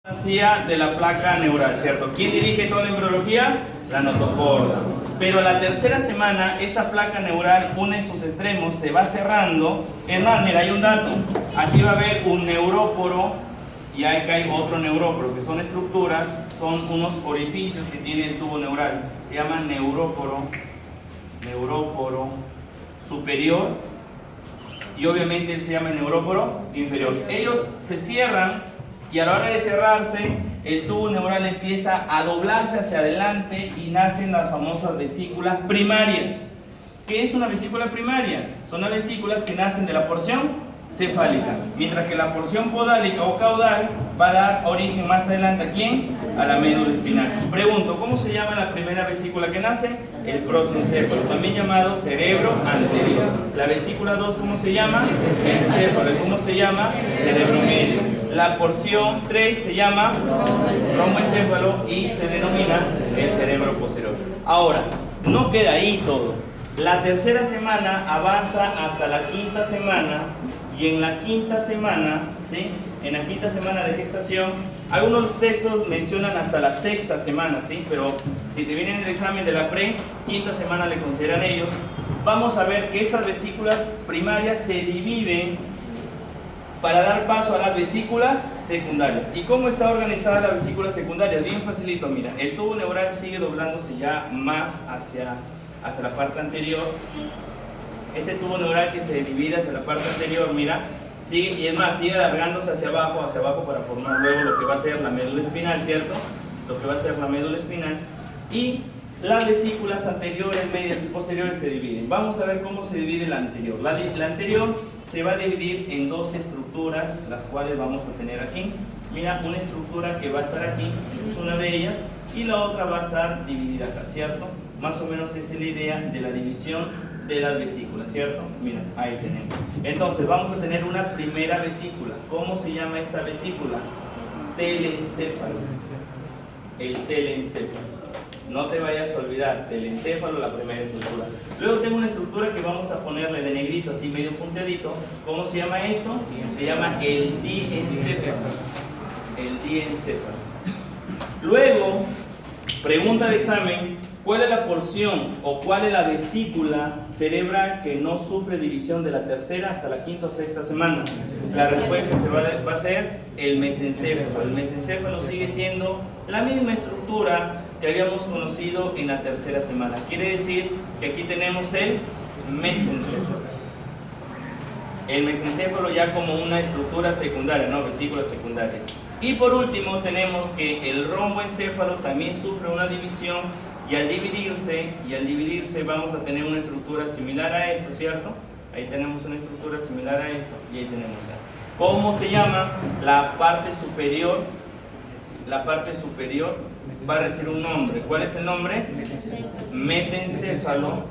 De la placa neural, ¿cierto? ¿Quién dirige toda la embriología? La notocorda. Pero a la tercera semana, esa placa neural une sus extremos, se va cerrando. Es más, mira, hay un dato. Aquí va a haber un neuróporo y acá hay otro neuróporo, que son estructuras, son unos orificios que tiene el tubo neural. Se llama neuróporo superior y obviamente él se llama neuróporo inferior. Ellos se cierran. Y a la hora de cerrarse, el tubo neural empieza a doblarse hacia adelante y nacen las famosas vesículas primarias. ¿Qué es una vesícula primaria? Son las vesículas que nacen de la porción cefálica, mientras que la porción podálica o caudal va a dar origen más adelante ¿a quién? A la médula espinal. Pregunto, ¿cómo se llama la primera vesícula que nace? El prosencéfalo, también llamado cerebro anterior. La vesícula 2, ¿cómo se llama? Encéfalo. ¿Cómo se llama? Cerebro medio. La porción 3 se llama romboencéfalo y se denomina el cerebro posterior. Ahora, no queda ahí todo. La tercera semana avanza hasta la quinta semana y en la quinta semana, ¿sí? En la quinta semana de gestación, algunos textos mencionan hasta la sexta semana, ¿sí? Pero si te viene en el examen de la pre, quinta semana le consideran ellos. Vamos a ver que estas vesículas primarias se dividen para dar paso a las vesículas secundarias. ¿Y cómo está organizada la vesícula secundaria? Bien facilito, mira, el tubo neural sigue doblándose ya más hacia la parte anterior. Este tubo neural que se divide hacia la parte anterior, mira, sigue, y es más, sigue alargándose hacia abajo para formar luego lo que va a ser la médula espinal, ¿cierto? Lo que va a ser la médula espinal. Y las vesículas anteriores, medias y posteriores se dividen. Vamos a ver cómo se divide la anterior. La anterior se va a dividir en dos estructuras, las cuales vamos a tener aquí. Mira, una estructura que va a estar aquí, esa es una de ellas, y la otra va a estar dividida acá, ¿cierto? Más o menos esa es la idea de la división de las vesículas, ¿cierto? Mira, ahí tenemos. Entonces vamos a tener una primera vesícula. ¿Cómo se llama esta vesícula? Telencéfalo. El telencéfalo. No te vayas a olvidar, telencéfalo, la primera estructura. Luego tengo una estructura que vamos a ponerle de negrito, así medio punteadito. ¿Cómo se llama esto? Se llama el diencéfalo. El diencéfalo. Luego, pregunta de examen. ¿Cuál es la porción o cuál es la vesícula cerebral que no sufre división de la tercera hasta la quinta o sexta semana? La respuesta va a ser el mesencéfalo. El mesencéfalo sigue siendo la misma estructura que habíamos conocido en la tercera semana. Quiere decir que aquí tenemos el mesencéfalo. El mesencéfalo ya como una estructura secundaria, no vesícula secundaria. Y por último tenemos que el romboencéfalo también sufre una división. Y al dividirse vamos a tener una estructura similar a esto, ¿cierto? Ahí tenemos una estructura similar a esto y ahí tenemos esto. ¿Cómo se llama? La parte superior va a recibir un nombre. ¿Cuál es el nombre? Metencéfalo.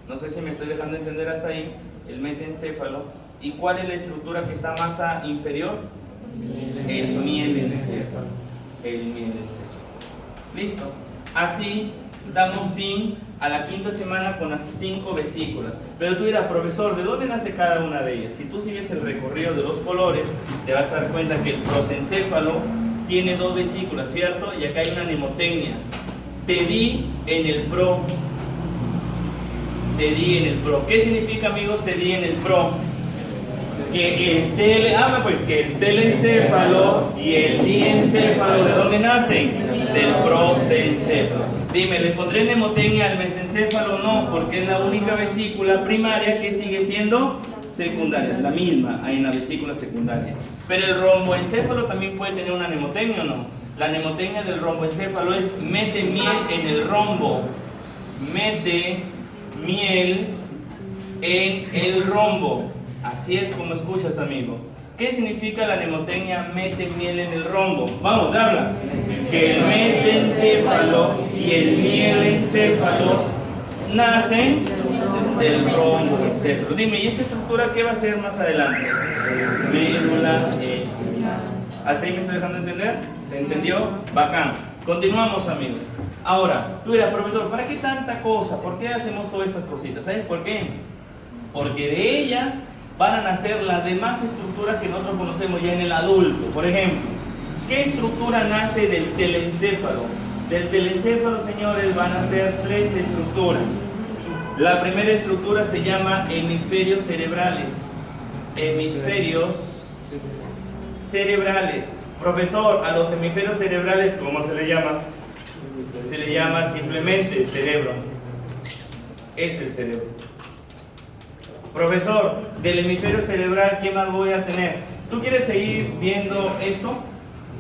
No sé si me estoy dejando entender hasta ahí. El metencéfalo. ¿Y cuál es la estructura que está más inferior? El mielencéfalo. El mielencéfalo. ¿Listo? Así damos fin a la quinta semana con las 5 vesículas. Pero tú dirás, profesor, ¿de dónde nace cada una de ellas? Si tú sigues el recorrido de los colores, te vas a dar cuenta que el prosencéfalo tiene 2 vesículas, ¿cierto? Y acá hay una mnemotecnia. Te di en el pro. Te di en el pro. ¿Qué significa, amigos, te di en el pro? Que el telencéfalo y el diencéfalo, ¿de dónde nacen? Del prosencéfalo. Dime, ¿le pondré mnemotecnia al mesencéfalo? No, porque es la única vesícula primaria que sigue siendo secundaria, la misma en la vesícula secundaria. Pero el romboencéfalo también puede tener una mnemotecnia, ¿o no? La mnemotecnia del romboencéfalo es mete miel en el rombo. Mete miel en el rombo. Así es como escuchas, amigo. ¿Qué significa la mnemotecnia mete miel en el rombo? Vamos, habla. Que el metencéfalo y el mielencéfalo nacen del romboencéfalo. Dime, ¿y esta estructura qué va a ser más adelante? Médula espinal. ¿Así me estoy dejando entender? ¿Se entendió? Bacán. Continuamos, amigos. Ahora, tú dirás, profesor, ¿para qué tanta cosa? ¿Por qué hacemos todas estas cositas? ¿Sabes por qué? Porque de ellas van a nacer las demás estructuras que nosotros conocemos ya en el adulto. Por ejemplo, ¿Qué estructura nace del telencéfalo? Del telencéfalo, señores, van a ser 3 estructuras. La primera estructura se llama hemisferios cerebrales. Hemisferios cerebrales. Profesor, a los hemisferios cerebrales, ¿cómo se le llama? Se le llama simplemente cerebro. Es el cerebro. Profesor, del hemisferio cerebral, ¿qué más voy a tener? ¿Tú quieres seguir viendo esto?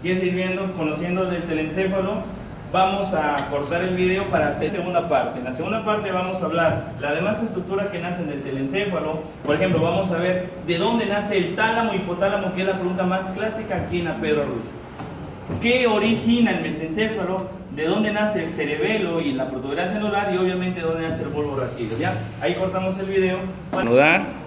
¿Quieres seguir viendo, conociendo del telencéfalo? Vamos a cortar el video para hacer segunda parte. En la segunda parte vamos a hablar las demás estructuras que nacen del telencéfalo. Por ejemplo, vamos a ver de dónde nace el tálamo hipotálamo, que es la pregunta más clásica aquí en la Pedro Ruiz. ¿Qué origina el mesencéfalo? ¿De dónde nace el cerebelo y la protuberancia anular? Y obviamente de dónde nace el bulbo raquídeo. ¿Ya? Ahí cortamos el video. Para anudar.